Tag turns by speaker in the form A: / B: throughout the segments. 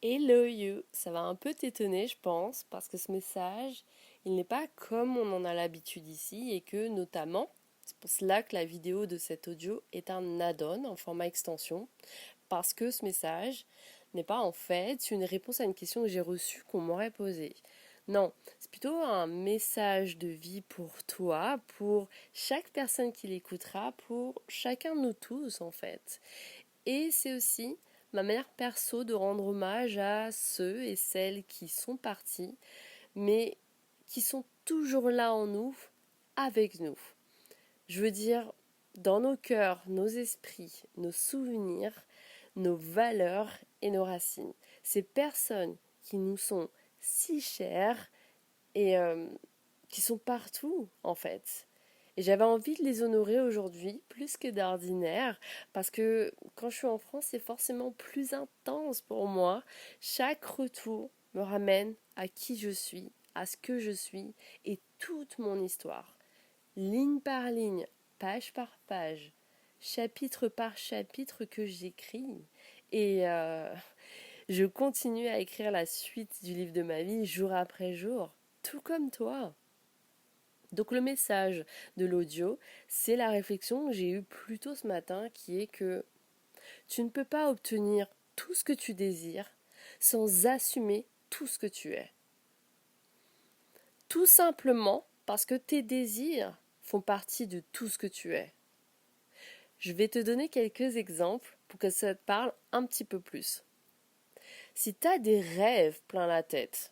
A: Hello you, ça va un peu t'étonner je pense, parce que ce message, il n'est pas comme on en a l'habitude ici et que notamment, c'est pour cela que la vidéo de cet audio est un add-on en format extension, parce que ce message n'est pas en fait une réponse à une question que j'ai reçue qu'on m'aurait posée. Non, c'est plutôt un message de vie pour toi, pour chaque personne qui l'écoutera, pour chacun de nous tous en fait. Et c'est aussi ma manière perso de rendre hommage à ceux et celles qui sont partis, mais qui sont toujours là en nous, avec nous. Je veux dire, dans nos cœurs, nos esprits, nos souvenirs, nos valeurs et nos racines. Ces personnes qui nous sont si chères et qui sont partout, en fait. Et j'avais envie de les honorer aujourd'hui, plus que d'ordinaire, parce que quand je suis en France, c'est forcément plus intense pour moi. Chaque retour me ramène à qui je suis, à ce que je suis, et toute mon histoire. Ligne par ligne, page par page, chapitre par chapitre que j'écris. Et je continue à écrire la suite du livre de ma vie jour après jour, tout comme toi. Donc le message de l'audio, c'est la réflexion que j'ai eue plus tôt ce matin qui est que tu ne peux pas obtenir tout ce que tu désires sans assumer tout ce que tu es. Tout simplement parce que tes désirs font partie de tout ce que tu es. Je vais te donner quelques exemples pour que ça te parle un petit peu plus. Si tu as des rêves plein la tête,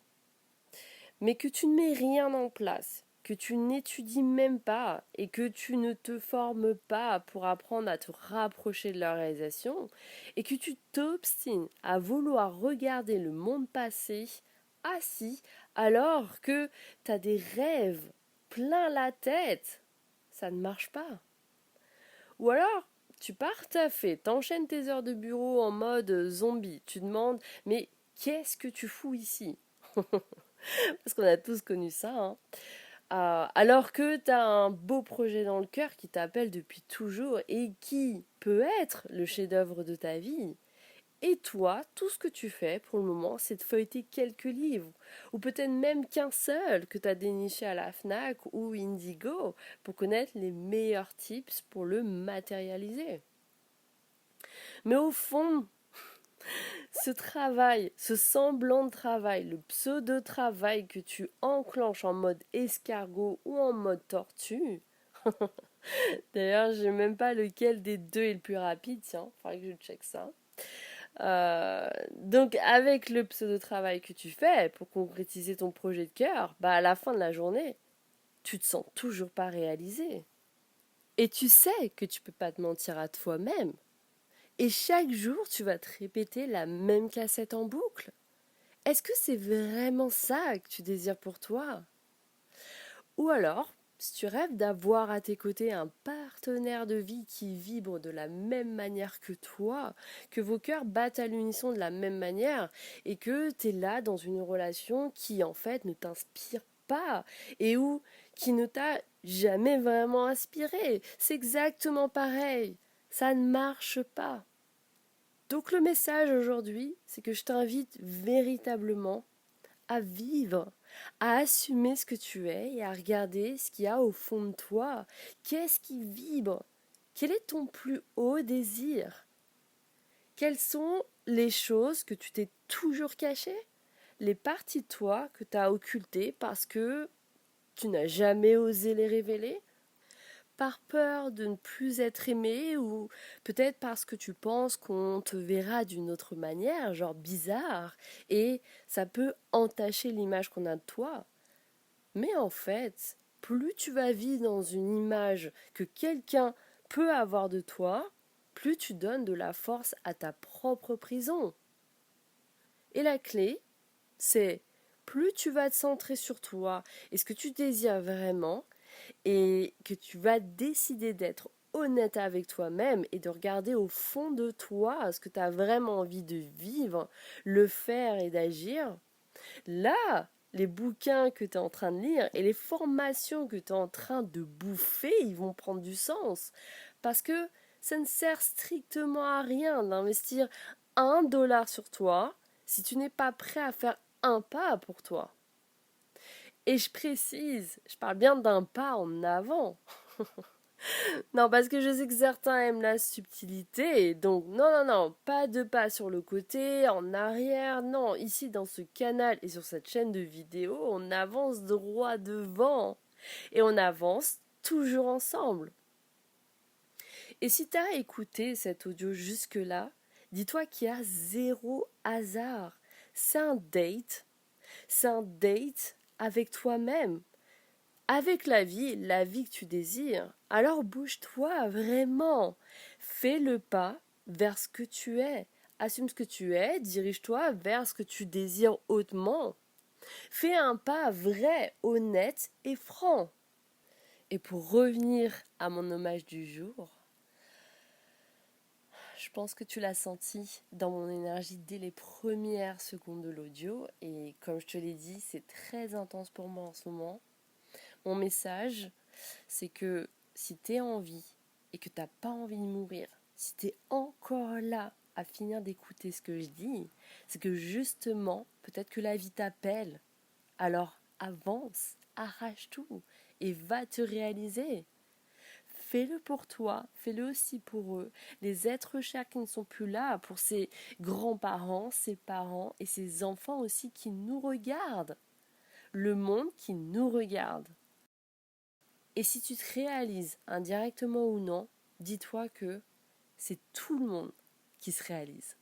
A: mais que tu ne mets rien en place, que tu n'étudies même pas et que tu ne te formes pas pour apprendre à te rapprocher de leur réalisation et que tu t'obstines à vouloir regarder le monde passer assis alors que tu as des rêves plein la tête, ça ne marche pas. Ou alors, tu pars taffer, t'enchaînes tes heures de bureau en mode zombie, tu demandes mais qu'est-ce que tu fous ici? Parce qu'on a tous connu ça, hein. Alors que tu as un beau projet dans le cœur qui t'appelle depuis toujours et qui peut être le chef-d'œuvre de ta vie. Et toi, tout ce que tu fais pour le moment, c'est de feuilleter quelques livres, ou peut-être même qu'un seul que tu as déniché à la FNAC ou Indigo pour connaître les meilleurs tips pour le matérialiser. Mais au fond, ce travail, ce semblant de travail, le pseudo-travail que tu enclenches en mode escargot ou en mode tortue, d'ailleurs, je sais même pas lequel des deux est le plus rapide, tiens, faudrait que je check ça. Donc, avec le pseudo-travail que tu fais pour concrétiser ton projet de cœur, bah à la fin de la journée, tu te sens toujours pas réalisé. Et tu sais que tu peux pas te mentir à toi-même. Et chaque jour, tu vas te répéter la même cassette en boucle. Est-ce que c'est vraiment ça que tu désires pour toi? Ou alors, si tu rêves d'avoir à tes côtés un partenaire de vie qui vibre de la même manière que toi, que vos cœurs battent à l'unisson de la même manière, et que tu es là dans une relation qui en fait ne t'inspire pas, et où qui ne t'a jamais vraiment inspiré, c'est exactement pareil. Ça ne marche pas. Donc le message aujourd'hui, c'est que je t'invite véritablement à vivre, à assumer ce que tu es et à regarder ce qu'il y a au fond de toi. Qu'est-ce qui vibre? Quel est ton plus haut désir? Quelles sont les choses que tu t'es toujours cachées? Les parties de toi que tu as occultées parce que tu n'as jamais osé les révéler? Par peur de ne plus être aimé ou peut-être parce que tu penses qu'on te verra d'une autre manière, genre bizarre, et ça peut entacher l'image qu'on a de toi. Mais en fait, plus tu vas vivre dans une image que quelqu'un peut avoir de toi, plus tu donnes de la force à ta propre prison. Et la clé, c'est plus tu vas te centrer sur toi et ce que tu désires vraiment, et que tu vas décider d'être honnête avec toi-même et de regarder au fond de toi ce que tu as vraiment envie de vivre, le faire et d'agir, là, les bouquins que tu es en train de lire et les formations que tu es en train de bouffer, ils vont prendre du sens. Parce que Ça ne sert strictement à rien d'investir 1 dollar sur toi si tu n'es pas prêt à faire un pas pour toi. Et je précise, je parle bien d'un pas en avant. Non, parce que je sais que certains aiment la subtilité, donc non, non, non, pas de pas sur le côté, en arrière, non, ici dans ce canal et sur cette chaîne de vidéo, on avance droit devant, et on avance toujours ensemble. Et si tu as écouté cet audio jusque-là, dis-toi qu'il y a zéro hasard. C'est un date avec toi-même, avec la vie que tu désires. Alors bouge-toi vraiment. Fais le pas vers ce que tu es. Assume ce que tu es, dirige-toi vers ce que tu désires hautement. Fais un pas vrai, honnête et franc. Et pour revenir à mon hommage du jour, je pense que tu l'as senti dans mon énergie dès les premières secondes de l'audio. Et comme je te l'ai dit, c'est très intense pour moi en ce moment. Mon message, c'est que si tu es en vie et que tu n'as pas envie de mourir, si tu es encore là à finir d'écouter ce que je dis, c'est que justement, peut-être que la vie t'appelle. Alors avance, arrache tout et va te réaliser. Fais-le pour toi, fais-le aussi pour eux. Les êtres chers qui ne sont plus là, pour ses grands-parents, ses parents et ses enfants aussi qui nous regardent. Le monde qui nous regarde. Et si tu te réalises indirectement ou non, dis-toi que c'est tout le monde qui se réalise.